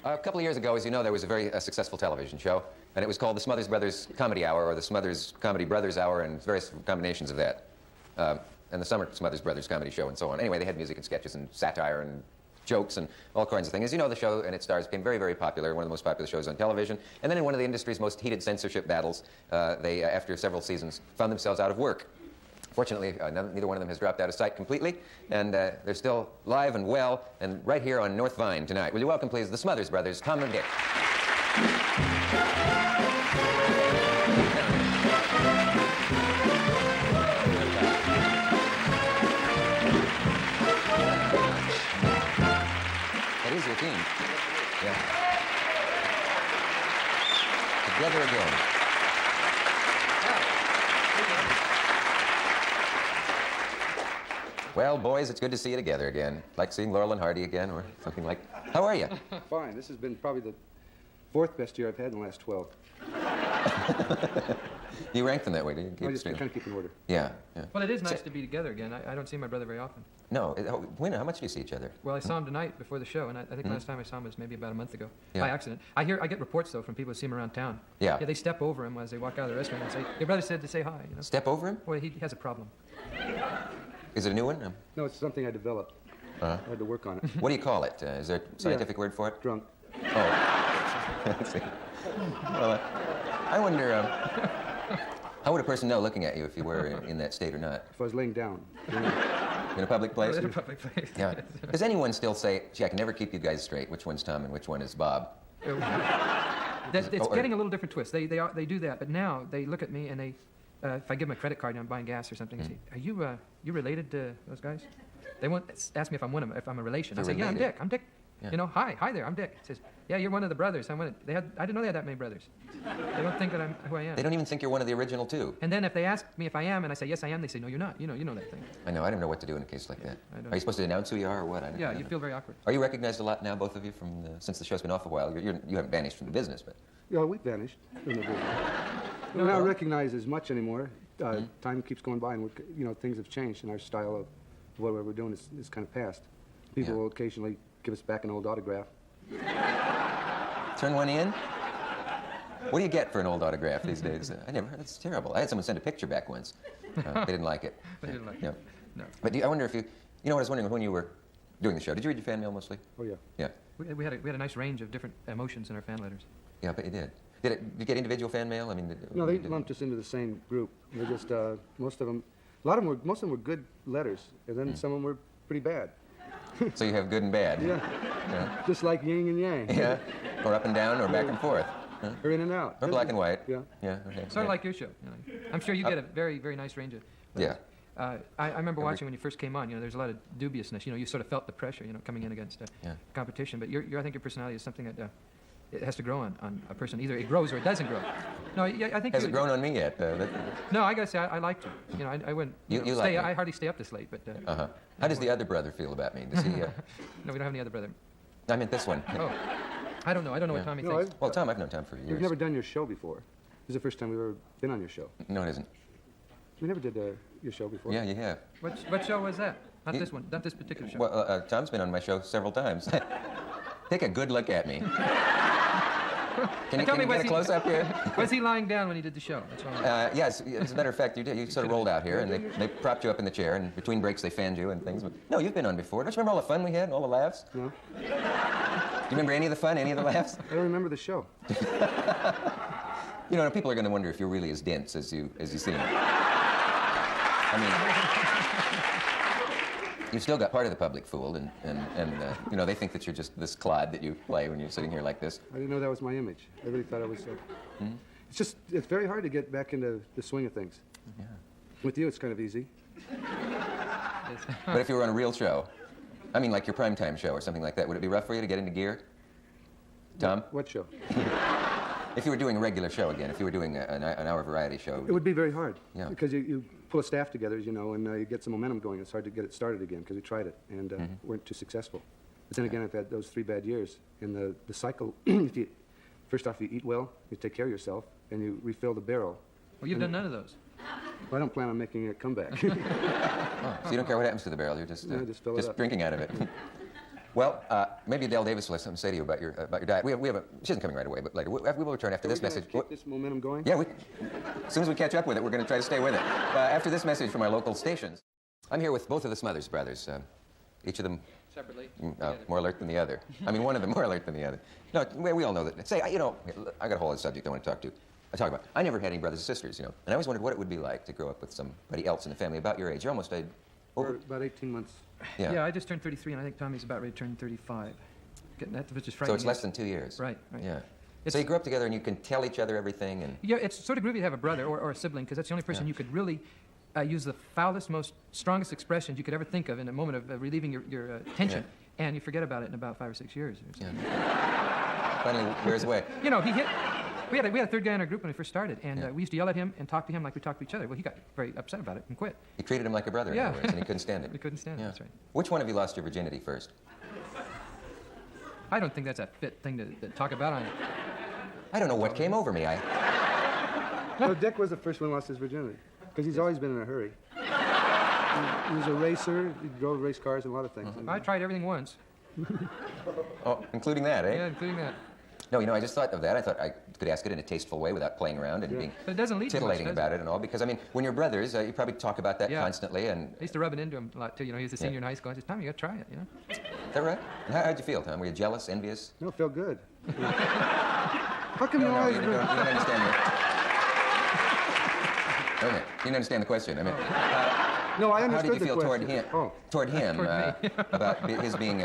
A couple of years ago, as you know, there was a very successful television show, and it was called the Smothers Brothers Comedy Hour, or the Smothers Comedy Brothers Hour, and various combinations of that. And the Summer Smothers Brothers Comedy Show, and so on. Anyway, they had music and sketches and satire and jokes and all kinds of things. As you know, the show and its stars became very, very popular, one of the most popular shows on television. And then in one of the industry's most heated censorship battles, they, after several seasons, found themselves out of work. Fortunately, neither one of them has dropped out of sight completely, and they're still live and well, and right here on North Vine tonight. Will you welcome, please, the Smothers Brothers, Tom and Dick. That is your team. Yeah. Together again. Well, boys, it's good to see you together again. Like seeing Laurel and Hardy again, or something like... How are you? Fine. This has been probably the fourth best year I've had in the last 12. You rank them that way, do you? I just kind of keep in order. Yeah, yeah. Well, it is nice to be together again. I don't see my brother very often. No. When? How much do you see each other? Well, I saw him tonight before the show, and I think last time I saw him was maybe about a month ago, Yeah. by accident. I get reports, though, from people who see him around town. Yeah. Yeah, they step over him as they walk out of the restaurant and say, your brother said to say hi, you know? Step over him? Well, he has a problem. Is it a new one? No, it's something I developed. I had to work on it. What do you call it? Is there a scientific word for it? Drunk. Oh. Let's see. Well, I wonder, how would a person know looking at you if you were in that state or not? If I was laying down. In a public place? In a public place. Yeah. Does anyone still say, gee, I can never keep you guys straight, which one's Tom and which one is Bob? It's getting a little different twist. They do that, but now they look at me and they, if I give them a credit card and I'm buying gas or something, they say, are you related to those guys? They won't ask me if I'm one of them, if I'm a relation. I say, yeah, I'm Dick. I'm Dick. Yeah. You know, hi there, I'm Dick. He says, yeah, you're one of the brothers. I didn't know they had that many brothers. They don't think that I'm who I am. They don't even think you're one of the original two. And then if they ask me if I am, and I say, yes, I am, they say, no, you're not. You know that thing. I know. I don't know what to do in a case like that. Are you supposed to announce who you are or what? Yeah, you feel very awkward. Are you recognized a lot now, both of you, since the show's been off a while? You haven't vanished from the business, but... Yeah, we vanished from the business. We're not recognized as much anymore. Time keeps going by, and things have changed, and our style of what we're doing is kind of past. People will occasionally give us back an old autograph. Turn one in? What do you get for an old autograph these days? That's terrible. I had someone send a picture back once. They didn't like it. They didn't like it? No. But I wonder if you know what I was wondering when you were doing the show. Did you read your fan mail mostly? Oh, yeah. Yeah. We had a nice range of different emotions in our fan letters. Yeah, but you did. Did you get individual fan mail? I mean, no, they lumped us into the same group. They just most of them were good letters, and then some of them were pretty bad. So you have good and bad. Yeah. Just like yin and yang. Yeah. Or up and down, or back and forth. Huh? Or in and out. Or black and white. Yeah. Yeah. Okay. Sort of like your show. I'm sure you get a very, very nice range of letters. Yeah. I remember watching when you first came on. There's a lot of dubiousness. You sort of felt the pressure. Coming in against competition. But I think your personality is something that it has to grow on a person. Either it grows or it doesn't grow. No, I think. Has it grown on me yet? No, I gotta say I liked you. I wouldn't. You stay. like me. I hardly stay up this late. But. How does the other brother feel about me? Does he? No, we don't have any other brother. I meant this one. Oh, I don't know. I don't know what Tommy thinks. Well, Tom, I've known Tom for years. We've never done your show before. This is the first time we've ever been on your show. No, it isn't. We never did your show before. Yeah, you have. What show was that? Not this one. Not this particular show. Well, Tom's been on my show several times. Take a good look at me. Can you get a close-up here? Was he lying down when he did the show? That's what yes, as a matter of fact, you did. You sort of rolled out here, and they propped you up in the chair, and between breaks they fanned you and things. But, no, you've been on before. Don't you remember all the fun we had and all the laughs? No. Do you remember any of the fun, any of the laughs? I don't remember the show. People are going to wonder if you're really as dense as you seem. I mean... You've still got part of the public fooled, and they think that you're just this clod that you play when you're sitting here like this. I didn't know that was my image. I really thought I was... It's very hard to get back into the swing of things. Yeah. With you, it's kind of easy. But if you were on a real show, I mean like your primetime show or something like that, would it be rough for you to get into gear? Tom? What show? If you were doing a regular show again, if you were doing an hour variety show... It would be very hard. Yeah. Because you pull a staff together, and you get some momentum going. It's hard to get it started again, because we tried it, and weren't too successful. But then again, I've had those 3 bad years. In the cycle, first off, you eat well, you take care of yourself, and you refill the barrel. Well, you've done none of those. Well, I don't plan on making a comeback. So you don't care what happens to the barrel, you're just fill it up. drinking out of it. Well, maybe Adelle Davis will have something to say to you about your diet. We have a, she isn't coming right away, but later. We will return after this message. Keep this momentum going? Yeah, as soon as we catch up with it, we're going to try to stay with it. After this message from our local stations. I'm here with both of the Smothers Brothers. Each of them Separately. more alert than the other. I mean, one of them more alert than the other. No, we all know that. Say, you know, I got a whole other subject I want to talk about. I never had any brothers and sisters, you know, and I always wondered what it would be like to grow up with somebody else in the family about your age. You're almost Over about 18 months. Yeah, I just turned 33, and I think Tommy's about ready to turn 35. That was just frightening. So it's less than 2 years. Right. Yeah. So you grew up together, and you can tell each other everything, and yeah, it's sort of groovy to have a brother or a sibling, because that's the only person you could really use the foulest, most strongest expressions you could ever think of in a moment of relieving your tension, and you forget about it in about 5 or 6 years. Finally wears away. You know, we had a third guy in our group when we first started, and we used to yell at him and talk to him like we talked to each other. Well, he got very upset about it and quit. You treated him like a brother, in other words, and he couldn't stand it. He couldn't stand it, that's right. Which one of you lost your virginity first? I don't think that's a fit thing to talk about on it. I don't know what came over me. No, Dick was the first one who lost his virginity, because he's always been in a hurry. He was a racer. He drove race cars and a lot of things. I tried everything once. Oh, including that, eh? Yeah, including that. No, you know, I just thought of that. I thought I could ask it in a tasteful way without playing around and being But it doesn't lead to much, titillating does about it and all. Because, I mean, when you're brothers, you probably talk about that Yeah. constantly. And I used to rub it into him a lot, too. You know, he was a senior in high school. I said, Tommy, you got to try it, you know? is that right? And how'd you feel, Tom? Were you jealous, envious? No, it felt good. How come you No, always... you don't understand me. Okay. You didn't understand the question. I mean, No, I how understood did you feel the toward question. him? Oh. Toward him Toward me. about his being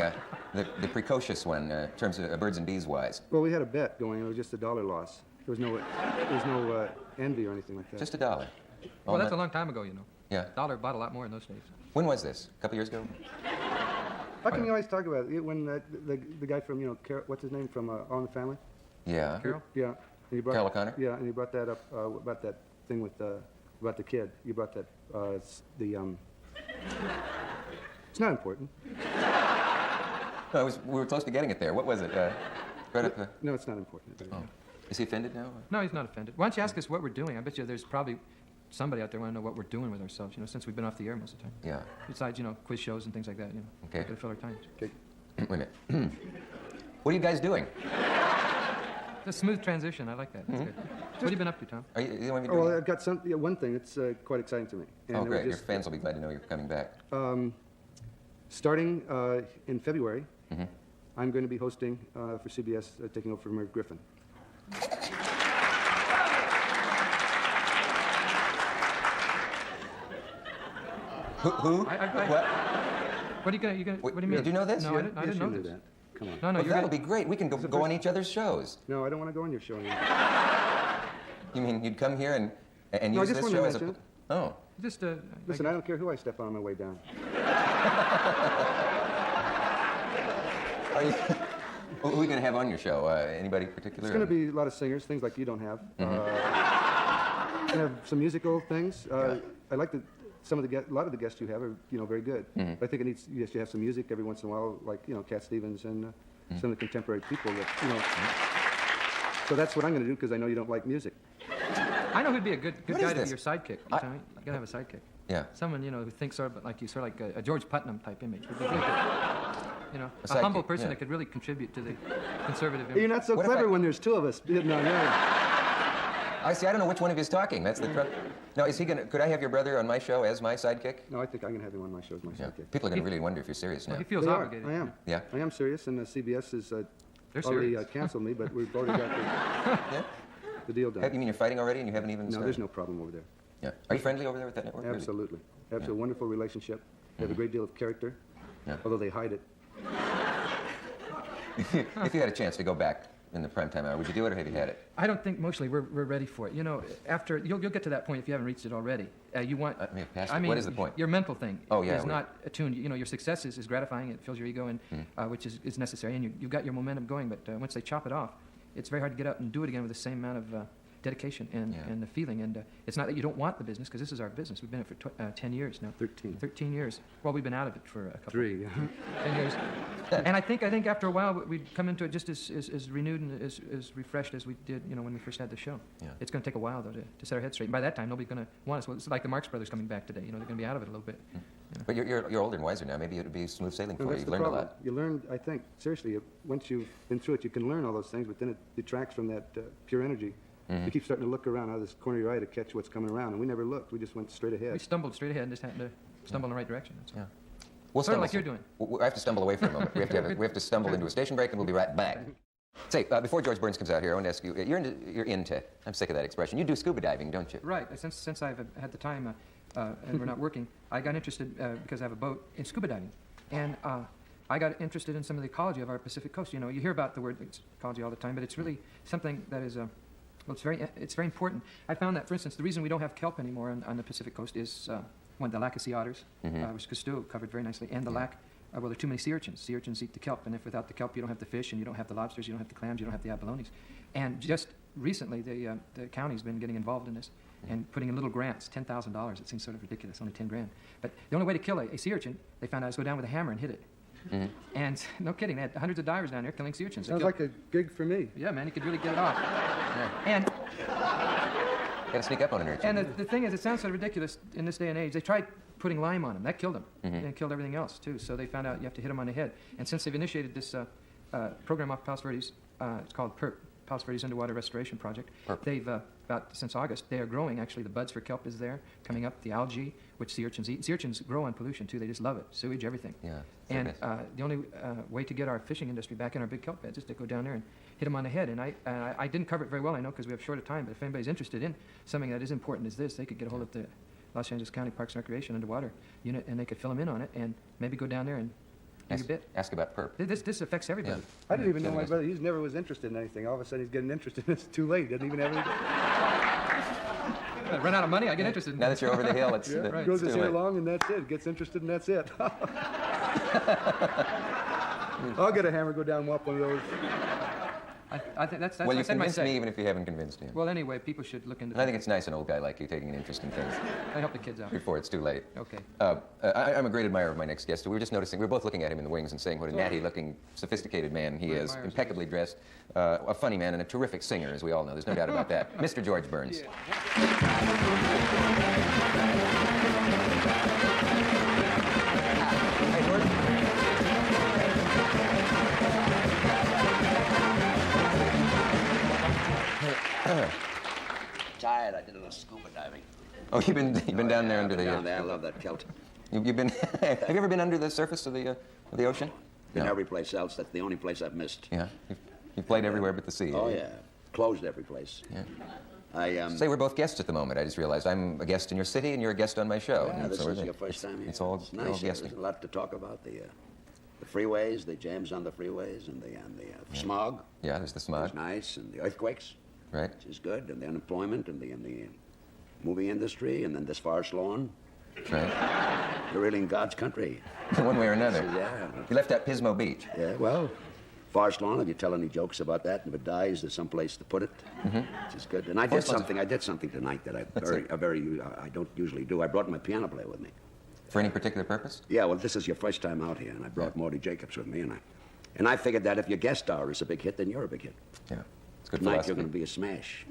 the precocious one in terms of birds and bees wise? Well, we had a bet going. It was just $1 loss. There was no envy or anything like that. Just $1. Well, that's a long time ago, you know. Yeah. $1 bought a lot more in those days. When was this? A couple years ago? How come you always talk about it? When the guy from, you know, what's his name, from All in the Family? Yeah. Carol? Yeah. And he brought, Carol O'Connor? Yeah, and he brought that up about that thing with about the kid. You brought that it's not important. No, we were close to getting it there. What was it? Right up the... No, it's not important. Oh. Is he offended now? No, he's not offended. Why don't you ask us what we're doing? I bet you there's probably somebody out there want to know what we're doing with ourselves, you know, since we've been off the air most of the time. Yeah. Besides, you know, quiz shows and things like that, you know. Okay. Gotta fill our times. Okay. Wait a minute. What are you guys doing? It's a smooth transition. I like that. That's good. What have you been up to, Tom? Are you want me to Oh, well, I've got one thing that's quite exciting to me. And Oh, it was great. Your just, fans will be glad to know you're coming back. starting in February, I'm going to be hosting for CBS, taking over for Merv Griffin. Who? What? What are you gonna? What do you mean? Did you know this? No, I didn't Yes, know you knew this. that. Come on. No, Well, you're that'll gonna, be great. We can go on each other's shows. No, I don't want to go on your show anymore. You mean you'd come here and No, I use just this wanted show to as a... mention Oh. just Listen, I don't care who I step on my way down. Are you... Who are we going to have on your show? Anybody particular? It's going to be a lot of singers, things like you don't have. Going to have some musical things. I like a lot of the guests you have are, you know, very good. But I think you have to have some music every once in a while, like, you know, Cat Stevens and some of the contemporary people that, you know. So that's what I'm going to do, because I know you don't like music. I know who'd be a good What guy is to be this? your sidekick. You gotta have a sidekick. Yeah. Someone, you know, who thinks sort of like you, sort of like a George Putnam type image. Would be really good. You know, A a humble sidekick, person yeah. that could really contribute to the conservative You're image. not so What if clever I- when there's two of us. No, no. I see. I don't know which one of you is talking. That's the trouble. No, is he going to... Could I have your brother on my show as my sidekick? No, I think I'm going to have him on my show as my Yeah. sidekick. People are going to really wonder if you're serious now. Well, he feels They are. obligated. I am. Yeah. I am serious, and CBS has They're already serious. canceled me, but we've already got Yeah? the deal done. You mean you're fighting already and you haven't even No, started? there's no problem over there. Yeah. Are you friendly over there with that network? Really? Absolutely. Absolutely. A wonderful relationship. They have a great deal of character, Yeah. although they hide it. If you had a chance to go back in the primetime hour, would you do it or have you had it? I don't think mostly we're ready for it. You know, after you'll get to that point if you haven't reached it already. You want. I mean, past I it. mean, What is the point? Your mental thing Oh, yeah, is we- not attuned. You know, your success is gratifying. It fills your ego, and which is necessary. And you've got your momentum going. But once they chop it off, it's very hard to get up and do it again with the same amount of dedication and the feeling. And it's not that you don't want the business, because this is our business. We've been in it for 10 years now. 13. 13 years. Well, we've been out of it for a couple. 3. 10 years. And I think after a while we'd come into it just as renewed and as refreshed as we did, you know, when we first had the show. Yeah. It's going to take a while though to set our heads straight. And by that time, nobody's going to want us. Well, it's like the Marx Brothers coming back today. You know, they're going to be out of it a little bit. But you're older and wiser now. Maybe it would be smooth sailing for you. That's You've the learned a problem. lot. You learn, I think, seriously, once you've been through it, you can learn all those things, but then it detracts from that pure energy. You keep starting to look around out of this corner of your eye to catch what's coming around, and we never looked. We just went straight ahead. We stumbled straight ahead and just happened to stumble in the right direction. That's all. Yeah. We'll Sort of like stumble you're doing. I have to stumble away for a moment. We have to stumble into a station break, and we'll be right back. Say, before George Burns comes out here, I want to ask you, you're into, I'm sick of that expression. You do scuba diving, don't you? Right. Since I've had the time and we're not working, I got interested because I have a boat in scuba diving, and I got interested in some of the ecology of our Pacific coast. You know, you hear about the word ecology all the time, but it's really something that is well, it's very important. I found that, for instance, the reason we don't have kelp anymore on the Pacific coast is one, the lack of sea otters, which Cousteau covered very nicely, and the lack. Well, there are too many sea urchins. Sea urchins eat the kelp, and if without the kelp, you don't have the fish, and you don't have the lobsters, you don't have the clams, you don't have the abalones. And just recently, the county's been getting involved in this and putting in little grants, $10,000. It seems sort of ridiculous, only 10 grand. But the only way to kill a sea urchin, they found out, is go down with a hammer and hit it. And no kidding, they had hundreds of divers down there killing sea urchins. Sounds like a gig for me. Yeah, man, you could really get it off. And Got to sneak up on an urchin. the thing is, it sounds sort of ridiculous in this day and age. They tried putting lime on them. That killed them. And killed everything else, too. So they found out you have to hit them on the head. And since they've initiated this program off Palos Verdes, it's called PERP, Palos Verdes Underwater Restoration Project. PERP. They've, since August, they are growing. Actually, the buds for kelp is there, coming up, the algae, which sea urchins eat. Sea urchins grow on pollution, too. They just love it. Sewage, everything. Yeah. And the only way to get our fishing industry back in our big kelp beds is to go down there and hit them on the head. And I didn't cover it very well, I know, because we have short of time, but if anybody's interested in something that is important as this, they could get a hold of the Los Angeles County Parks and Recreation Underwater Unit, and they could fill them in on it and maybe go down there and do your bit. Ask about PERP. This affects everybody. I didn't even know my brother. He never was interested in anything. All of a sudden, he's getting interested. It's too late. Doesn't even have anything. I run out of money, I get interested. Now that you're over the hill, it's, right. Goes it's his too hair late. long, and that's it. Gets interested, and that's it. I'll get a hammer, go down, and whop one of those. I think that's Well, I you said my convinced say. me even if you haven't convinced him. Well, anyway, people should look into And I think it's nice an old guy like you taking an interest in things I help the kids out. before it's too late. Okay. I'm a great admirer of my next guest. We were just noticing, we were both looking at him in the wings and saying what a natty-looking, sophisticated man he We're is, admirers. impeccably dressed, a funny man and a terrific singer, as we all know. There's no doubt about that. Mr. George Burns. Hey, George. Tired. I did a little scuba diving. Oh, you've been down there under the. Down there, I love that kilt. You've been. Have you ever been under the surface of the ocean? Been No. every place else. That's the only place I've missed. Yeah. You've played everywhere but the sea. Oh yeah, closed every place. Yeah. I Say we're both guests at the moment. I just realized I'm a guest in your city and you're a guest on my show. Yeah, And this so is we're- your first time here. It's all nice. There's guesting. a lot to talk about. The freeways, the jams on the freeways, and the smog. Yeah, there's the smog, It's nice, and the earthquakes, right? which is good, and the unemployment, and the movie industry, and then this forest lawn. Right. You're really in God's country. One way or another. Yeah. You left out Pismo Beach. Yeah, well, forest lawn, if you tell any jokes about that, and if it dies, there's some place to put it, which is good. And I did something tonight that I don't usually do. I brought my piano player with me. For any particular purpose? Yeah, well, this is your first time out here, and I brought Morty Jacobs with me, and I figured that if your guest star is a big hit, then you're a big hit. Yeah. It's good Tonight philosophy. you're going to be a smash.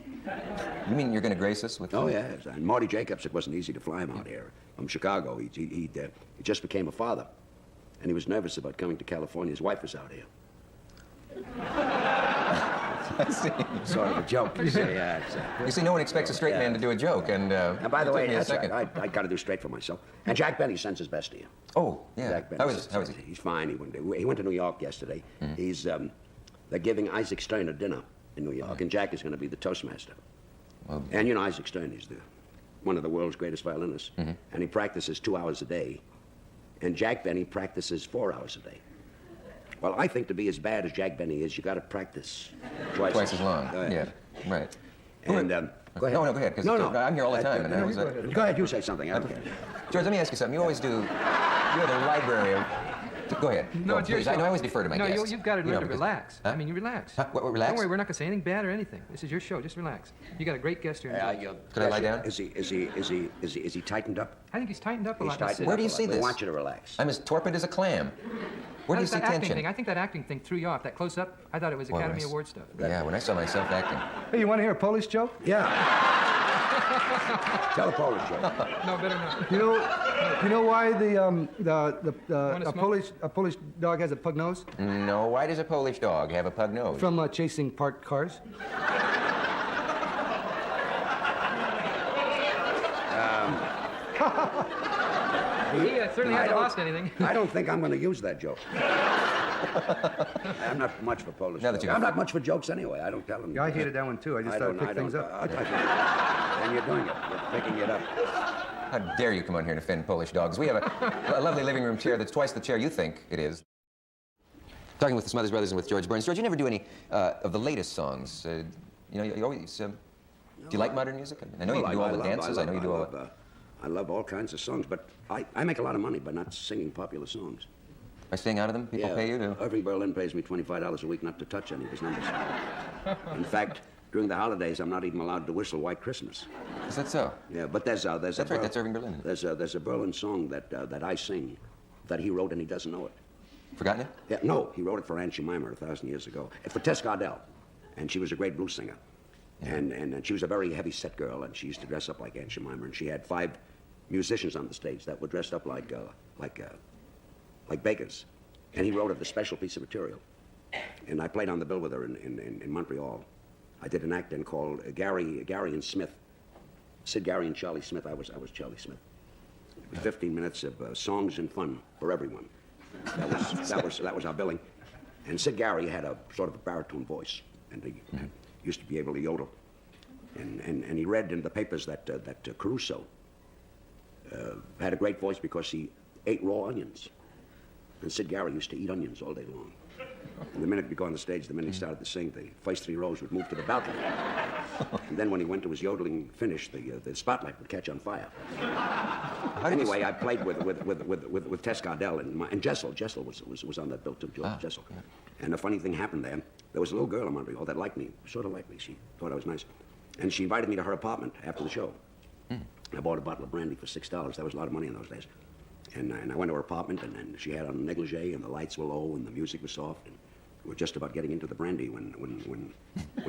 You mean you're going to grace us with? Oh, yes. And Morty Jacobs, it wasn't easy to fly him out here from Chicago. He just became a father, and he was nervous about coming to California. His wife was out here. I see. Sort of a joke. You see, yeah. You see, no one expects a straight man to do a joke, and And by the it way, took me a that's second. right. I got to do straight for myself. And Jack Benny sends his best to you. Oh, yeah. Jack Benny How is sends- he? He's fine. He went to New York yesterday. They're giving Isaac Stern a dinner in New York, and Jack is going to be the Toastmaster. Well, And you know Isaac Stern is one of the world's greatest violinists, and he practices 2 hours a day, and Jack Benny practices 4 hours a day. Well, I think to be as bad as Jack Benny is, you got to practice twice as long. Go ahead. Yeah. Right. And go ahead. No, go ahead, 'cause I'm here all the time, and I was, go ahead. You say something. I don't care. George, let me ask you something. You always do. You have a library of. Go ahead. No, Go, it's your please. show. I always defer to my no, guests. you've got to You know, learn to because- relax. Huh? I mean, you relax. What, relax? Don't worry, we're not going to say anything bad or anything. This is your show. Just relax. You got a great guest here. Could I lie down? Is he tightened up? I think he's tightened up a He's lot. tightened Where up do you a lot. see We this? want you to relax. I'm as torpid as a clam. Where do you see that acting tension? thing. I think that acting thing threw you off. That close up. I thought it was Well, Academy when I- Award stuff. Yeah, when I saw myself acting. Hey, you want to hear a Polish joke? Yeah. Tell a Polish joke. No, better not. You know why Wanna smoke? a Polish dog has a pug nose? No, why does a Polish dog have a pug nose? From chasing parked cars. He certainly I hasn't don't- lost anything. I don't think I'm going to use that joke. I'm not much for Polish Now that jokes. you- I'm not much for jokes anyway. I don't tell them. Yeah, I hated that one too. I just thought I'd pick things up. And you're doing it. You're picking it up. How dare you come on here and offend Polish dogs? We have a lovely living room chair that's twice the chair you think it is. Talking with the Smothers Brothers and with George Burns. George, you never do any of the latest songs. You know, you always... do you like modern music? I know you do all the dances. I know you do all the... I love all kinds of songs, but I make a lot of money by not singing popular songs. By staying out of them? People pay you to... Irving Berlin pays me $25 a week not to touch any of his numbers. In fact, during the holidays, I'm not even allowed to whistle White Christmas. Is that so? Yeah, but there's a That's right, that's Irving Berlin. There's a Berlin song that I sing that he wrote and he doesn't know it. Forgotten it? Yeah, no, he wrote it for Aunt Jemima 1,000 years ago. For Tess Adele, and she was a great blues singer. Yeah. And she was a very heavy-set girl, and she used to dress up like Aunt Jemima, and she had 5 musicians on the stage that were dressed up like bakers. And he wrote a special piece of material. And I played on the bill with her in Montreal. I did an act in called Gary and Smith. Sid Gary and Charlie Smith. I was Charlie Smith. It was 15 minutes of songs and fun for everyone. That was our billing. And Sid Gary had a sort of a baritone voice, and he used to be able to yodel. And he read in the papers that Caruso had a great voice because he ate raw onions. And Sid Gary used to eat onions all day long. And the minute he'd go on the stage, the minute he started to sing, the first 3 rows would move to the balcony. And then when he went to his yodeling finish, the spotlight would catch on fire. Anyway, I played with Tess Adele and Jessel. Jessel was on that bill too, George Jessel. Yeah. And a funny thing happened there. There was a little girl in Montreal that liked me, sort of liked me. She thought I was nice. And she invited me to her apartment after the show. I bought a bottle of brandy for $6. That was a lot of money in those days. And I went to her apartment, and she had on a negligee, and the lights were low, and the music was soft, and we were just about getting into the brandy when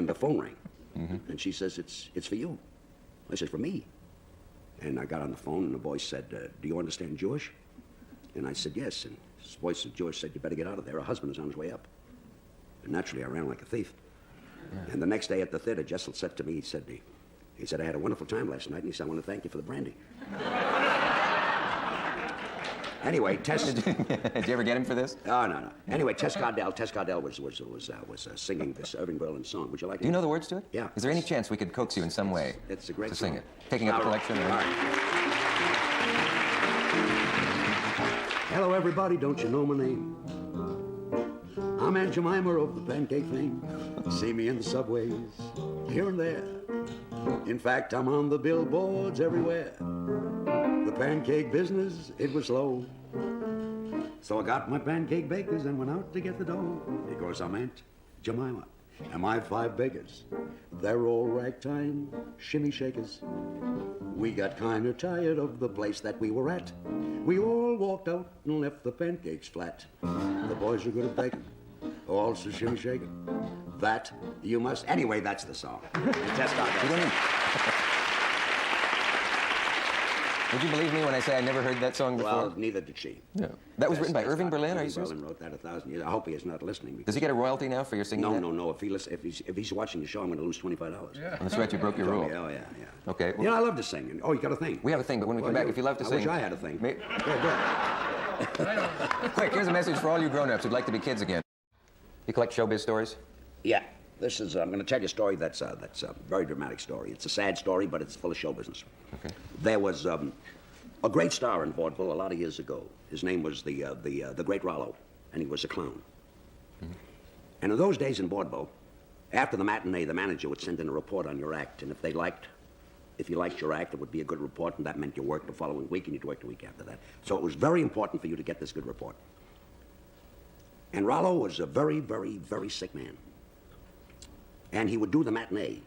the phone rang. And she says, it's for you. I said, for me? And I got on the phone, and the voice said, do you understand Jewish? And I said, yes. And his voice of Jewish said, you better get out of there. Her husband is on his way up. And naturally, I ran like a thief. Yeah. And the next day at the theater, Jessel said to me, he said, I had a wonderful time last night, and he said, I want to thank you for the brandy. Anyway, Tess... Did you ever get him for this? Oh, no. Anyway, Tess Adele was singing this Irving Berlin song. Would you like it? Do you know the words to it? Yeah. Is there any chance we could coax you in some way it's a great to sing song. it? Taking up a collection? Or... Hello, everybody. Don't you know my name? I'm Aunt Jemima of the pancake fame. See me in the subways, here and there. In fact, I'm on the billboards everywhere. The pancake business, it was slow. So I got my pancake bakers and went out to get the dough. Because I'm Aunt Jemima, and my 5 bakers, they're all ragtime shimmy shakers. We got kind of tired of the place that we were at. We all walked out and left the pancakes flat. The boys are good at baking, also shimmy shaking. That you must... Anyway, that's the song. Would you believe me when I say I never heard that song before? Well, neither did she. Yeah. That was written by Irving Berlin, are you serious? Berlin wrote that 1,000 years. I hope he is not listening. Does he get a royalty now for your singing that? No. If he's watching the show, I'm going to lose $25. Yeah. That's right, you broke your rule. Oh, yeah. Okay. Well, You know, I love to sing. Oh, you got a thing? we have a thing, but when we come back, if you love to sing... I wish I had a thing. May... Go. Quick, here's a message for all you grown-ups who'd like to be kids again. You collect showbiz stories? Yeah. This is, I'm going to tell you a story that's a very dramatic story. It's a sad story, but it's full of show business. Okay. There was a great star in vaudeville a lot of years ago. His name was the Great Rollo, and he was a clown. And in those days in vaudeville, after the matinee, the manager would send in a report on your act, and if you liked your act, it would be a good report, and that meant you worked the following week, and you'd work the week after that. So it was very important for you to get this good report. And Rollo was a very, very, very sick man. And he would do the matinee,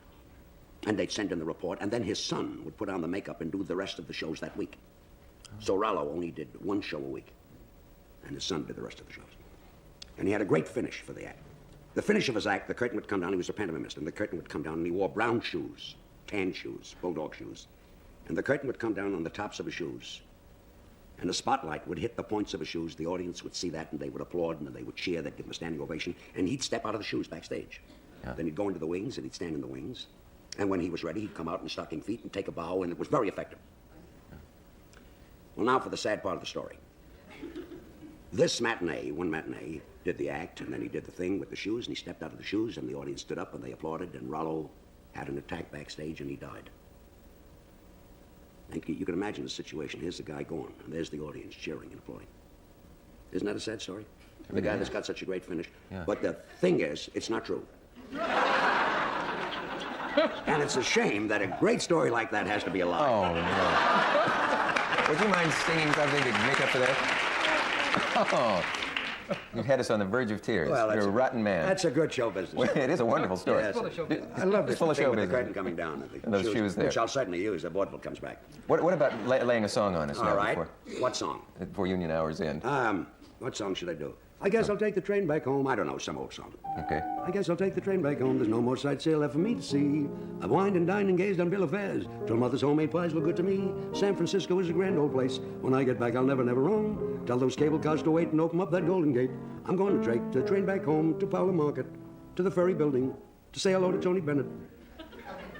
and they'd send in the report, and then his son would put on the makeup and do the rest of the shows that week. So Rollo only did 1 show a week, and his son did the rest of the shows. And he had a great finish for the act. The finish of his act, the curtain would come down, he was a pantomimist, and the curtain would come down, and he wore brown shoes, tan shoes, bulldog shoes. And the curtain would come down on the tops of his shoes. And the spotlight would hit the points of his shoes. The audience would see that, and they would applaud, and they would cheer. They'd give him a standing ovation. And he'd step out of the shoes backstage. Yeah. Then he'd go into the wings, and he'd stand in the wings. And when he was ready, he'd come out in stocking feet and take a bow, and it was very effective. Yeah. Well, now for the sad part of the story. This matinee, one matinee, did the act, and then he did the thing with the shoes, and he stepped out of the shoes, and the audience stood up, and they applauded, and Rollo had an attack backstage, and he died. And you can imagine the situation. Here's the guy gone, and there's the audience cheering and applauding. Isn't that a sad story? The guy that's got such a great finish. Yeah. But the thing is, it's not true. And it's a shame that a great story like that has to be a lie. Oh, no. Would you mind singing something to make up for that? Oh. You've had us on the verge of tears. Well, you're a rotten man. That's a good show business. Well, it is a wonderful story. It's full of show business. I love this. It's full of show with business. the curtain coming down And those shoes there. which I'll certainly use if vaudeville comes back. What about laying a song on us now? All right. What song? Before union hours end. What song should I do? I guess I'll take the train back home. I don't know, some old song. Okay. I guess I'll take the train back home. There's no more sightseeing left for me to see. I've wined and dined and gazed on bill of fares till mother's homemade pies look good to me. San Francisco is a grand old place. When I get back, I'll never roam. Tell those cable cars to wait and open up that Golden Gate. I'm going to take the train back home to Powell Market, to the Ferry Building, to say hello to Tony Bennett.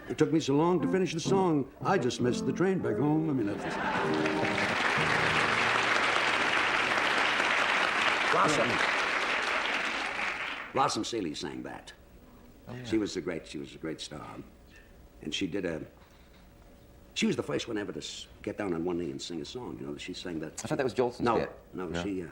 It took me so long to finish the song, I just missed the train back home. I mean, that's... Blossom Seeley sang that. Oh, yeah. She was a great star. And she was the first one ever to get down on one knee and sing a song. You know, she sang that. I thought that was Jolson's bit. No, she,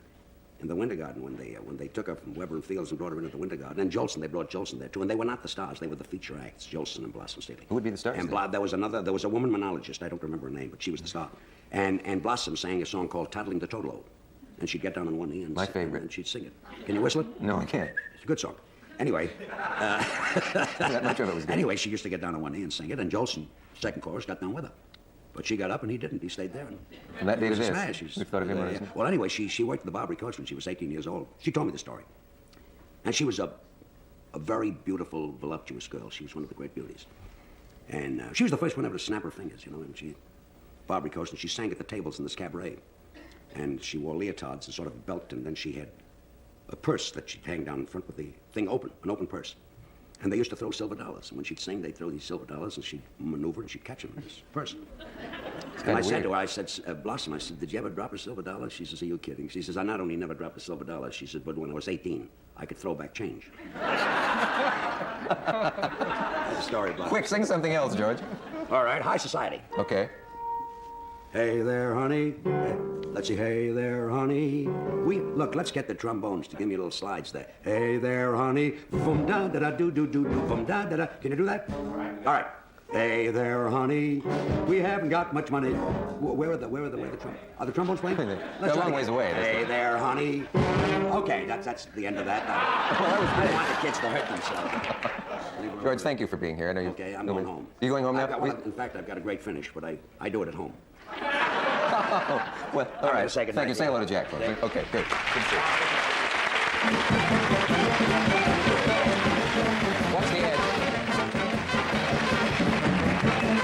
in the Winter Garden, when they took her from Weber and Fields and brought her into the Winter Garden, and Jolson, they brought Jolson there too, and they were not the stars, they were the feature acts, Jolson and Blossom Seeley. Who would be the stars? And there was a woman monologist, I don't remember her name, but she was the star. And Blossom sang a song called Toddling to Totolo. And she'd get down on one knee and my favorite. And she'd sing it. Can you whistle it? No, I can't. It's a good song. Anyway, That much of it was good. Anyway, she used to get down on one knee and sing it, and Jolson, second chorus, got down with her. But she got up and he didn't. He stayed there. And that day to this, smash. we've thought of him as... Well, anyway, she worked at the Barbary Coach when she was 18 years old. She told me the story. And she was a very beautiful, voluptuous girl. She was one of the great beauties. And she was the first one ever to snap her fingers, you know, and Barbary Coach, and she sang at the tables in this cabaret. And she wore leotards and sort of belt, and then she had a purse that she'd hang down in front with the thing open, an open purse. And they used to throw silver dollars. And when she'd sing, they'd throw these silver dollars, and she'd maneuver, and she'd catch them in this purse. And I said to her, Blossom, I said, did you ever drop a silver dollar? She says, are you kidding? She says, I not only never dropped a silver dollar, she said, but when I was 18, I could throw back change. That's a story, Blossom. Quick, sing something else, George. All right, High Society. Okay. Hey there, honey. Let's see, hey there, honey. Let's get the trombones to give me little slides there. Hey there, honey. Boom da da da do do do do boom da da da. Can you do that? All right. Hey there, honey. We haven't got much money. Where are the trombones? Are the trombones playing? They're a long ways away. Hey there, honey. Okay, that's the end of that. I don't want the kids to hurt themselves. George, thank you for being here. I know you. Okay, I'm going home. You going home now? In fact, I've got a great finish, but I do it at home. Well, all right. Say Thank you. Say hello to Jack. Yeah. Okay, good. Good to see you. Watch the edge. We'll be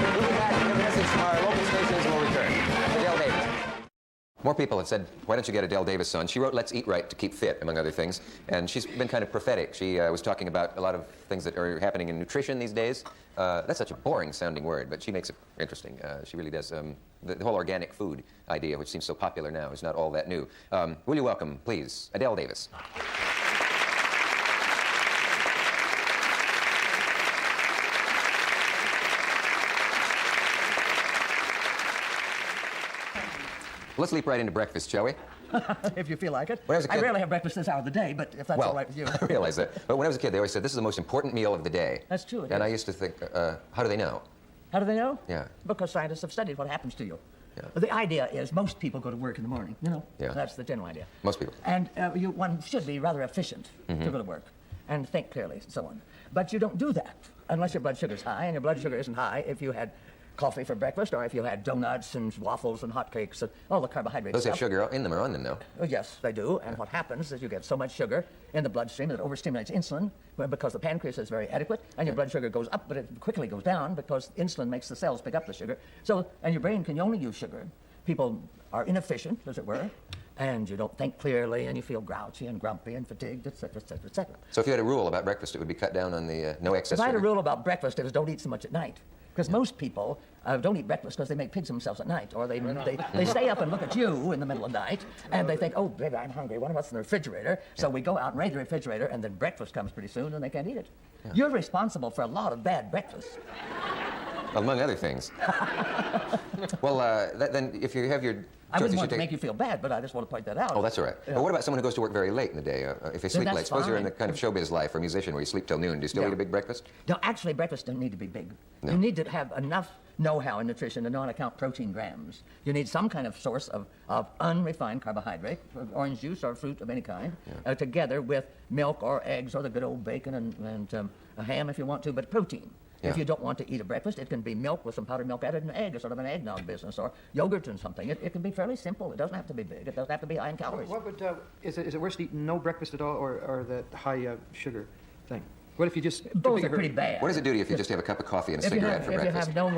back. We have a message from our local stations. We'll return. Adelle Davis. More people have said, why don't you get Adelle Davis on? She wrote Let's Eat Right to Keep Fit, among other things. And she's been kind of prophetic. She was talking about a lot of things that are happening in nutrition these days. That's such a boring-sounding word, but she makes it interesting. She really does. The whole organic food idea, which seems so popular now, is not all that new. Will you welcome, please, Adelle Davis. Let's leap right into breakfast, shall we? If you feel like it. When I was a kid- rarely have breakfast this hour of the day, but if that's all right with you. I realize that. But when I was a kid, they always said, this is the most important meal of the day. That's true, it And is. I used to think, how do they know? How do they know? Yeah. Because scientists have studied what happens to you. Yeah. The idea is most people go to work in the morning, you know? Yeah. That's the general idea. Most people. And one should be rather efficient to go to work and think clearly and so on. But you don't do that unless your blood sugar's high, and your blood sugar isn't high if you had coffee for breakfast, or if you had donuts and waffles and hotcakes and all the carbohydrate Those stuff. have sugar in them or on them, though. Oh, yes, they do. And what happens is you get so much sugar in the bloodstream that it overstimulates insulin because the pancreas is very adequate, and your blood sugar goes up, but it quickly goes down because insulin makes the cells pick up the sugar. So, and your brain can only use sugar. People are inefficient, as it were, and you don't think clearly, and you feel grouchy and grumpy and fatigued, et cetera, et cetera, et cetera. So if you had a rule about breakfast, it would be cut down on the no excess If I had a sugar? rule about breakfast, it was don't eat so much at night. Because most people don't eat breakfast because they make pigs themselves at night, or they stay up and look at you in the middle of the night, and they think, oh, baby, I'm hungry. Wonder what's in the refrigerator? So we go out and raid the refrigerator, and then breakfast comes pretty soon, and they can't eat it. Yeah. You're responsible for a lot of bad breakfasts. Among other things. Well, then if you have your I wouldn't choices, want to make you feel bad, but I just want to point that out. Oh, that's all right. Yeah. But what about someone who goes to work very late in the day? If they sleep that's late, suppose you're in the fine. kind of showbiz life or musician where you sleep till noon, do you still Yeah. eat a big breakfast? No, actually, breakfast doesn't need to be big. No. You need to have enough know-how in nutrition to know how to count protein grams. You need some kind of source of unrefined carbohydrate, orange juice or fruit of any kind, together with milk or eggs or the good old bacon and a ham if you want to, but protein. Yeah. If you don't want to eat a breakfast, it can be milk with some powdered milk added and egg, sort of an eggnog business, or yogurt and something. It can be fairly simple. It doesn't have to be big. It doesn't have to be high in calories. What would, is it worse to eat no breakfast at all or the high sugar thing? What if you just... Both are pretty bad. What does it do to you if you just have a cup of coffee and a If you cigarette have, for if you breakfast? have no,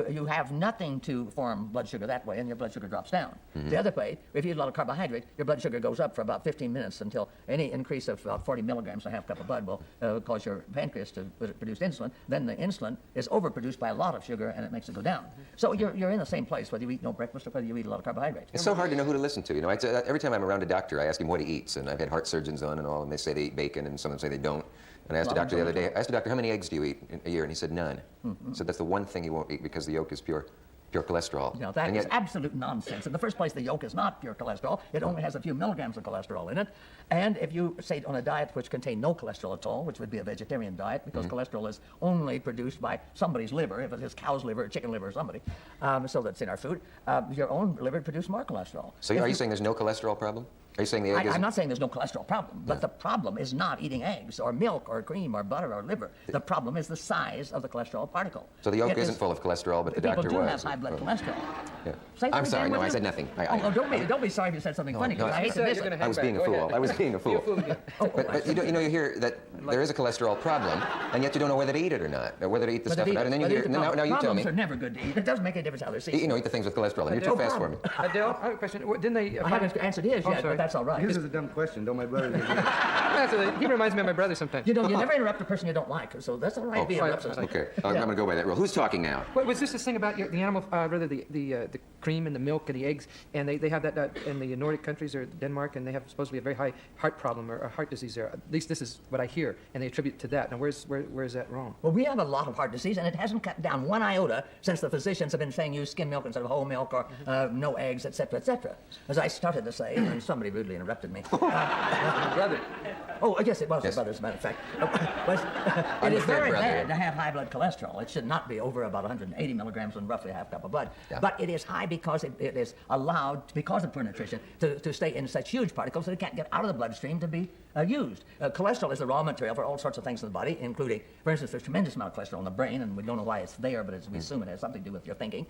you have nothing to form blood sugar that way, and your blood sugar drops down. The other way, if you eat a lot of carbohydrate, your blood sugar goes up for about 15 minutes until any increase of about 40 milligrams a half cup of blood will cause your pancreas to produce insulin. Then the insulin is overproduced by a lot of sugar, and it makes it go down. So you're in the same place, whether you eat no breakfast or whether you eat a lot of carbohydrate. It's so hard to know who to listen to. You know, every time I'm around a doctor, I ask him what he eats, and I've had heart surgeons on and all, and they say they eat bacon, and some of them say they don't. And I asked the doctor the other day, how many eggs do you eat a year? And he said none. So that's the one thing he won't eat because the yolk is pure cholesterol. Now, that And is yet- absolute nonsense. In the first place, the yolk is not pure cholesterol. It only has a few milligrams of cholesterol in it. And if you say on a diet which contained no cholesterol at all, which would be a vegetarian diet, because cholesterol is only produced by somebody's liver, if it is cow's liver, or chicken liver, or somebody, so that's in our food, your own liver produces more cholesterol. So are you saying there's no cholesterol problem? Are you saying the egg is... I'm not saying there's no cholesterol problem, but the problem is not eating eggs or milk or cream or butter or liver. The problem is the size of the cholesterol particle. So the yolk It isn't full of cholesterol, but the doctor People do was. have high blood Oh. cholesterol. Yeah. Say I'm something, sorry, Dan, no, would I you? said nothing. Oh, don't be sorry if you said something funny, because no, I hate to miss it. I was being a fool. I was being a fool. But you hear that there is a cholesterol problem, and yet you don't know whether to eat it or not, or whether to eat the stuff or not. And then you hear, now you tell me, Problems are never good to eat. It doesn't make any difference how they're seen. eat the things with cholesterol, and you're too fast for me. Adele, I have a question. Didn't they... I haven't answered his yet, sorry. but that's all right. This is a dumb question. Don't my brother... He reminds me of my brother sometimes. You never interrupt a person you don't like, so that's all right. Be interrupted. Okay, I'm going to go by that rule. Who's talking now? What was this thing about the animal, rather the cream and the milk and the eggs, and they have that in the Nordic countries or Denmark, and they have supposedly a very high heart problem or a heart disease there. At least this is what I hear, and they attribute to that. Now, where is that wrong? Well, we have a lot of heart disease, and it hasn't cut down one iota since the physicians have been saying use skim milk instead of whole milk or no eggs, etc., etc. As I started to say, and somebody rudely interrupted me. Brother. Oh, yes, it was Yes. a brother, as a matter of fact. It I'm is the third very brother. bad to have high blood cholesterol. It should not be over about 180 milligrams in roughly a half cup of blood. Yeah. But it is high because it is allowed, because of poor nutrition, to stay in such huge particles that it can't get out of the bloodstream to be used. Cholesterol is the raw material for all sorts of things in the body, including, for instance, there's a tremendous amount of cholesterol in the brain, and we don't know why it's there, but we assume it has something to do with your thinking.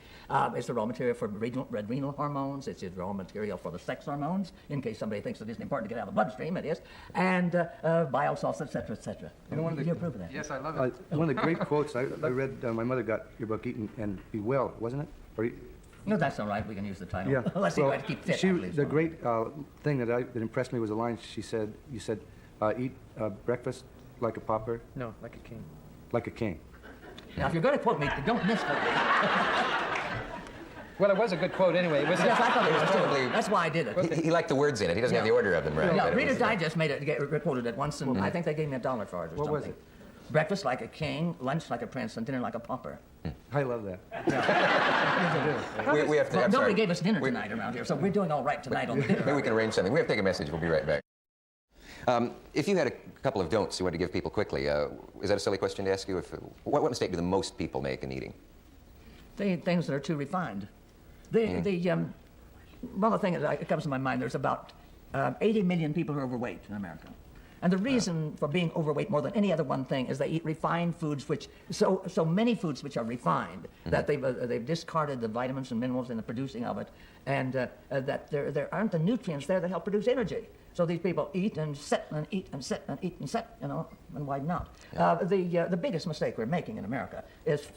It's the raw material for red renal hormones. It's the raw material for the sex hormones, in case somebody thinks it isn't important to get out of the bloodstream. It is. And bile salts, etc., etc. Do you approve of that? Yes, I love it. one of the great quotes I read, my mother got your book, Eat and Be Well, wasn't it? Or, No, that's all right. We can use the title. yeah. Let's see if Well, I can keep fit. she, at least. the great thing that impressed me was a line she said, you said, eat breakfast like a pauper, No, like a king. like a king. Now, if you're going to quote me, don't misquote me. Well, it was a good quote anyway. It was Yes, I thought it was probably- too. That's why I did it. He liked the words in it. He doesn't have the Yeah. order of them right. Yeah, but it Reader's was- Digest made it, quoted it once, and I think they gave me $1 for it or What something. was it? Breakfast like a king, lunch like a prince, and dinner like a pauper. I love that. We have to, Well, I'm nobody sorry. gave us dinner tonight around here, so we're doing all right tonight on the dinner. Maybe we can arrange something. We have to take a message. We'll be right back. If you had a couple of don'ts you wanted to give people quickly, is that a silly question to ask you? What mistake do the most people make in eating? They eat things that are too refined. Well, the thing that comes to my mind, there's about 80 million people who are overweight in America. And the reason for being overweight more than any other one thing is they eat refined foods, which so many foods which are refined that they've discarded the vitamins and minerals in the producing of it, and that there aren't the nutrients there that help produce energy. So these people eat and sit and eat and sit and eat and sit, you know, and why not? The biggest mistake we're making in America is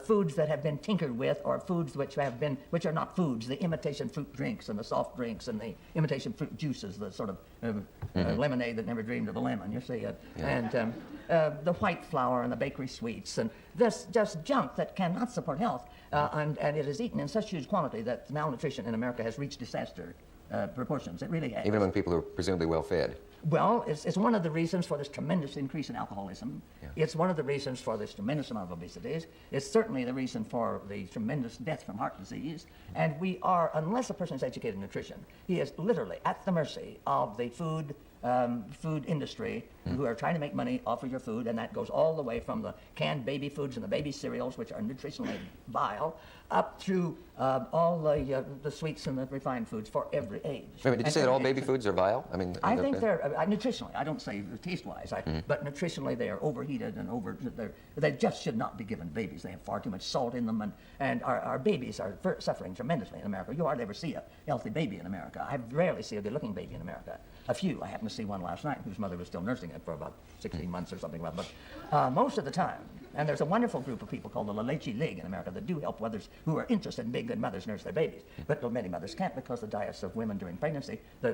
foods that have been tinkered with, or foods which are not foods, the imitation fruit drinks and the soft drinks and the imitation fruit juices, the sort of lemonade that never dreamed of a lemon, you see, and the white flour and the bakery sweets, and this just junk that cannot support health, and it is eaten in such huge quantity that malnutrition in America has reached disaster proportions. It really has. Even among people who are presumably well fed. Well, it's one of the reasons for this tremendous increase in alcoholism. Yeah. It's one of the reasons for this tremendous amount of obesities. It's certainly the reason for the tremendous death from heart disease. And we are, unless a person is educated in nutrition, he is literally at the mercy of the food industry who are trying to make money off of your food, and that goes all the way from the canned baby foods and the baby cereals, which are nutritionally vile, up through all the sweets and the refined foods for every age. Wait a minute, did you say that all baby foods are vile? I mean, I think they're nutritionally. I don't say taste-wise, but nutritionally they are overheated and they just should not be given to babies. They have far too much salt in them, and our babies are suffering tremendously in America. You hardly ever see a healthy baby in America. I rarely see a good-looking baby in America. A few. I happened to see one last night whose mother was still nursing it for about 16 months or something like that. But most of the time, and there's a wonderful group of people called the La Leche League in America that do help mothers who are interested in being good mothers nurse their babies. But many mothers can't because the diets of women during pregnancy, the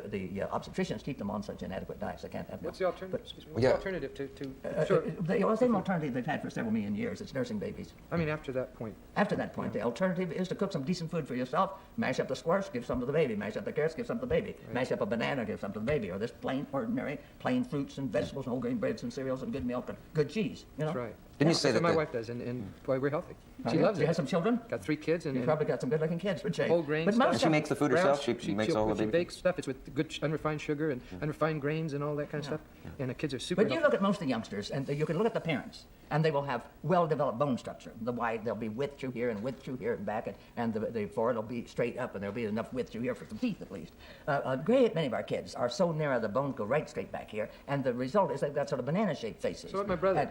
obstetricians keep them on such inadequate diets they can't have What's milk. the alternative? What's the alternative to sure. The same alternative they've had for several million years. It's nursing babies. I mean, after that point. After that point, the alternative is to cook some decent food for yourself, mash up the squash, give some to the baby, mash up the carrots, give some to the baby, mash up a banana, give some to the baby, or this plain, ordinary, plain fruits and vegetables and whole grain breads and cereals and good milk and good cheese, you know? That's right. Didn't you say That's that what my wife does, and boy, we're healthy. She loves it. You have some children? Got 3 kids, and You probably got some good-looking kids, would you? whole grain But stuff. most And she of- makes the food herself? She makes all the She baby bakes stuff. It's with good unrefined sugar and unrefined grains and all that kind of stuff. And the kids are super But you healthy. look at most of the youngsters, and you can look at the parents, and they will have well-developed bone structure. They'll be width through here and width through here and back, and the forehead will be straight up, and there'll be enough width through here for some teeth at least. A great many of our kids are so narrow the bones go right straight back here, and the result is they've got sort of banana-shaped faces. So did my brother.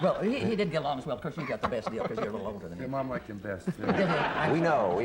Well, he didn't get along as well. Of course, you got the best deal because you're a little older than Your him. mom liked him best. We know.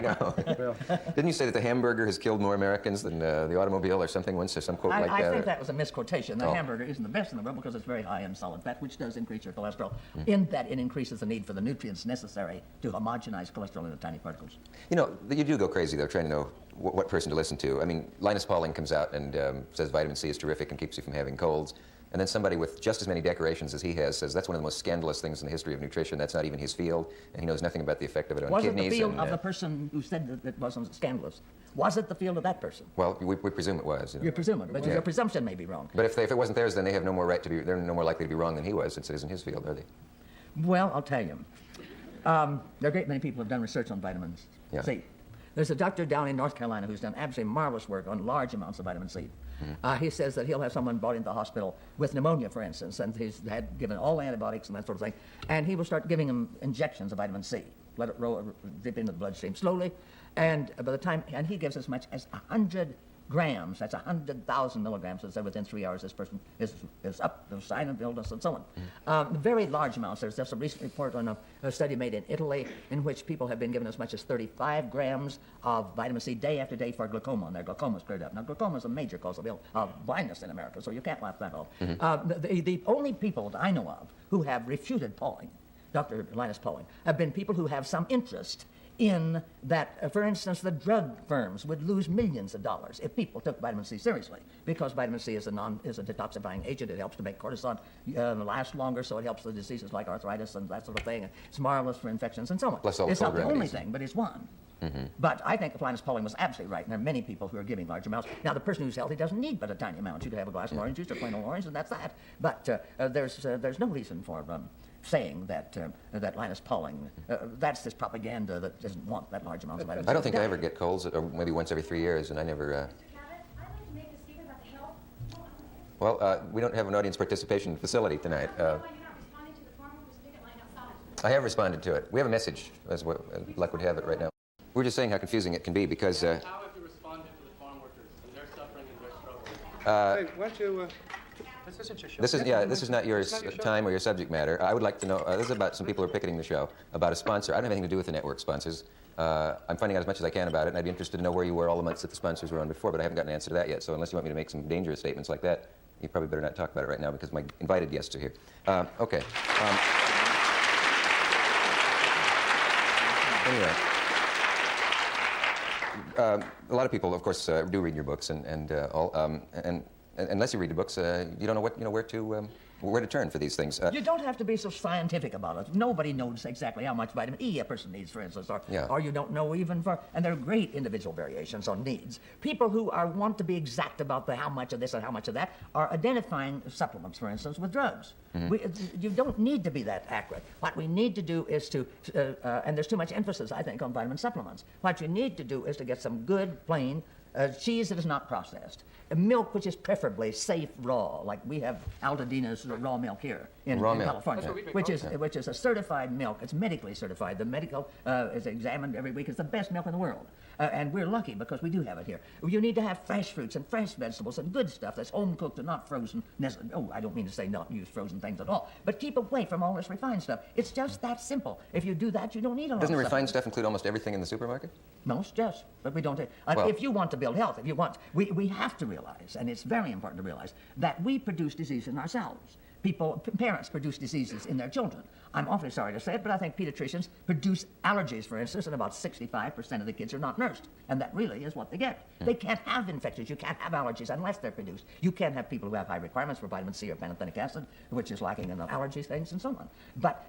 Well, Didn't you say that the hamburger has killed more Americans than the automobile or something once, or some quote like I that? think that was a misquotation. The hamburger isn't the best in the world because it's very high in solid fat, which does increase your cholesterol, in that it increases the need for the nutrients necessary to homogenize cholesterol into tiny particles. You know, you do go crazy, though, trying to know what person to listen to. I mean, Linus Pauling comes out and says vitamin C is terrific and keeps you from having colds. And then somebody with just as many decorations as he has says that's one of the most scandalous things in the history of nutrition. That's not even his field, and he knows nothing about the effect of it on Was it kidneys. the field of the person who said that it wasn't scandalous? Was it the field of that person? Well, we presume it was. You know. You're presuming, but your presumption may be wrong. But if it wasn't theirs, then they have no more right to be. They're no more likely to be wrong than he was, since it isn't his field, are they? Well, I'll tell you. There are a great many people who have done research on vitamins C. There's a doctor down in North Carolina who's done absolutely marvelous work on large amounts of vitamin C. He says that he'll have someone brought into the hospital with pneumonia, for instance, and he's had given all antibiotics and that sort of thing, and he will start giving them injections of vitamin C. Let it dip into the bloodstream slowly, and by the time, and he gives as much as 100 grams, that's 100,000 milligrams, so within 3 hours this person is up, the sign of illness and so on. Very large amounts. There's just a recent report on a study made in Italy in which people have been given as much as 35 grams of vitamin C day after day for glaucoma, and their glaucoma is cleared up. Now, glaucoma is a major cause of blindness in America, so you can't laugh that off. The only people that I know of who have refuted Pauling, Dr. Linus Pauling, have been people who have some interest in that, for instance, the drug firms would lose millions of dollars if people took vitamin C seriously, because vitamin C is a detoxifying agent. It helps to make cortisone last longer, so it helps the diseases like arthritis and that sort of thing. It's marvelous for infections and so on. Plus all It's not the remedies. only thing, but it's one. But I think Linus Pauling was absolutely right, and there are many people who are giving large amounts. Now, the person who's healthy doesn't need but a tiny amount. You could have a glass of orange juice or plain old orange, and that's that. But there's no reason for saying that Linus Pauling, that's this propaganda that doesn't want that large amount of vitamin C. I don't think I ever get colds, or maybe once every 3 years, and I never. Mr. Cavett, I'd like to make a statement about the health. Well, we don't have an audience participation facility tonight. Why you're not responding to the farm workers picket line outside? I have responded to it. We have a message, as luck would have it right now. We're just saying how confusing it can be because. How have you responded to the farm workers and their suffering and their struggle? Hey, why don't you... This isn't your show. This is not your time or your subject matter. I would like to know, this is about some people who are picketing the show, about a sponsor. I don't have anything to do with the network sponsors. I'm finding out as much as I can about it, and I'd be interested to know where you were all the months that the sponsors were on before, but I haven't gotten an answer to that yet. So unless you want me to make some dangerous statements like that, you probably better not talk about it right now because my invited guests are here. Okay. Anyway. A lot of people, of course, do read your books, and unless you read the books, you don't know where to turn for these things. You don't have to be so scientific about it. Nobody knows exactly how much vitamin E a person needs, for instance, or you don't know even for, and there are great individual variations on needs. People who want to be exact about how much of this and how much of that are identifying supplements, for instance, with drugs. You don't need to be that accurate. What we need to do is to, and there's too much emphasis, I think, on vitamin supplements. What you need to do is to get some good, plain cheese that is not processed. Milk which is preferably safe raw, like we have Altadina's raw milk here in California, which is a certified milk. It's medically certified. The medical is examined every week. It's the best milk in the world. And we're lucky because we do have it here. You need to have fresh fruits and fresh vegetables and good stuff that's home cooked and not frozen. Oh, I don't mean to say not use frozen things at all, but keep away from all this refined stuff. It's just that simple. If you do that, you don't need a lot of stuff. Doesn't the refined stuff include almost everything in the supermarket? Most, yes, but we don't. If you want to build health, we have to realize, and it's very important to realize, that we produce disease in ourselves. Parents produce diseases in their children. I'm awfully sorry to say it, but I think pediatricians produce allergies, for instance, and about 65% of the kids are not nursed. And that really is what they get. They can't have infections. You can't have allergies unless they're produced. You can't have people who have high requirements for vitamin C or pantothenic acid, which is lacking in the allergy things and so on. But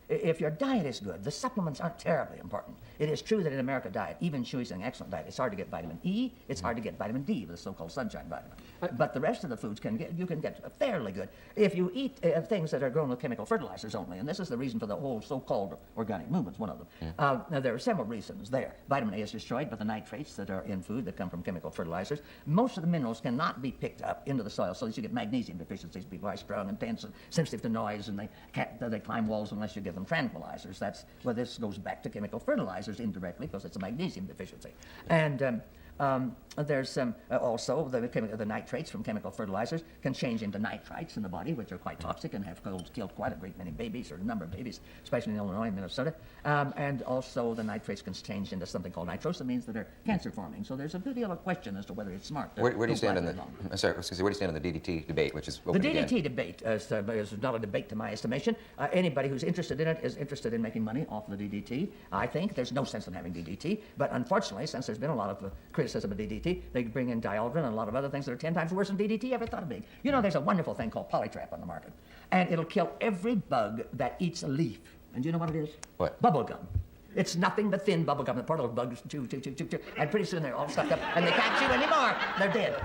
if your diet is good, the supplements aren't terribly important. It is true that in America diet, even choosing an excellent diet, it's hard to get vitamin E, it's hard to get vitamin D, the so-called sunshine vitamin. But the rest of the foods you can get fairly good. If you eat things that are grown with chemical fertilizers only, and this is the reason for the whole so-called organic movement's one of them. Now, there are several reasons there. Vitamin A is destroyed by the nitrates that are in food that come from chemical fertilizers. Most of the minerals cannot be picked up into the soil, so that you get magnesium deficiencies. People are strong and tense and sensitive to noise, and they climb walls unless you give them tranquilizers. That's where this goes back to chemical fertilizers indirectly, because it's a magnesium deficiency. And there's also the nitrates from chemical fertilizers can change into nitrites in the body, which are quite toxic and have killed quite a great many babies, or a number of babies, especially in Illinois and Minnesota. And also the nitrates can change into something called nitrosamines that are cancer-forming. So there's a good deal of question as to whether it's smart. Where do you stand on the? Where do you stand on the DDT debate, which is open the DDT again? debate is not a debate to my estimation. Anybody who's interested in it is interested in making money off the DDT. I think there's no sense in having DDT, but unfortunately, since there's been a lot of criticism of DDT, they bring in dieldrin and a lot of other things that are 10 times worse than DDT ever thought of being. You know, there's a wonderful thing called Polytrap on the market, and it'll kill every bug that eats a leaf. And do you know what it is? What? Bubble gum. It's nothing but thin bubble gum. The poor little bugs chew, and pretty soon they're all stuck up, and they can't chew anymore. They're dead.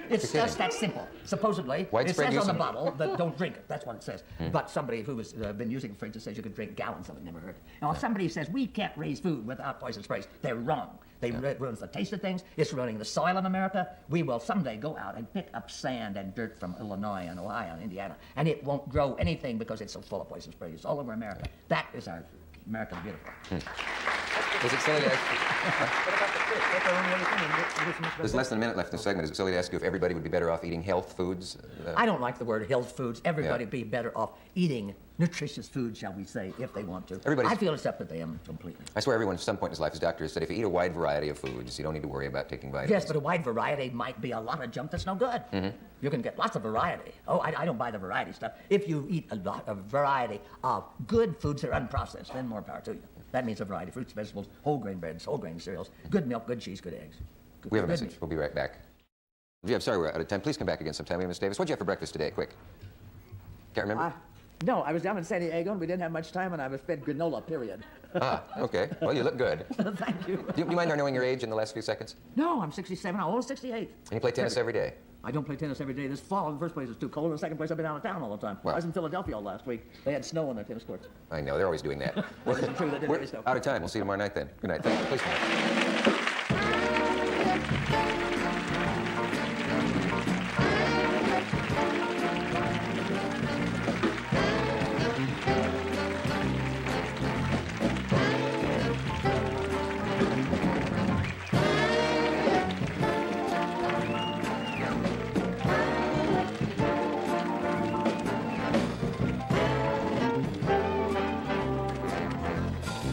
It's just that simple. Supposedly, it says on the bottle that don't drink it. That's what it says. But somebody who has been using it, for instance, says you could drink gallons of it. Never heard. Now, if somebody says we can't raise food without poison sprays, they're wrong. It ruins the taste of things. It's ruining the soil in America. We will someday go out and pick up sand and dirt from Illinois and Ohio and Indiana, and it won't grow anything because it's so full of poison sprays all over America. That is our America the Beautiful. Is it silly to ask? There's less than a minute left in the segment. Is it silly to ask you if everybody would be better off eating health foods? I don't like the word health foods. Everybody would be better off eating nutritious food, shall we say, if they want to. I feel it's up to them completely. I swear everyone at some point in his life, his doctor has said, if you eat a wide variety of foods, you don't need to worry about taking vitamins. Yes, but a wide variety might be a lot of junk that's no good. You can get lots of variety. Oh, I don't buy the variety stuff. If you eat a lot of variety of good foods that are unprocessed, then more power to you. That means a variety of fruits, vegetables, whole grain breads, whole grain cereals, good milk, good cheese, good eggs. We have a message. We'll be right back. Yeah, I'm sorry we're out of time. Please come back again sometime. Miss Davis, what'd you have for breakfast today? Quick. Can't remember? No, I was down in San Diego and we didn't have much time and I was fed granola, period. Okay. Well, you look good. Thank you. Do you mind our knowing your age in the last few seconds? No, I'm 67. I'm almost 68. And you play tennis every day? I don't play tennis every day. This fall, in the first place, it's too cold. In the second place, I've been out of town all the time. Well, I was in Philadelphia all last week. They had snow on their tennis courts. I know. They're always doing that. Well, isn't true that We're out of time. We'll see you tomorrow night then. Good night. Thank you. Please come on.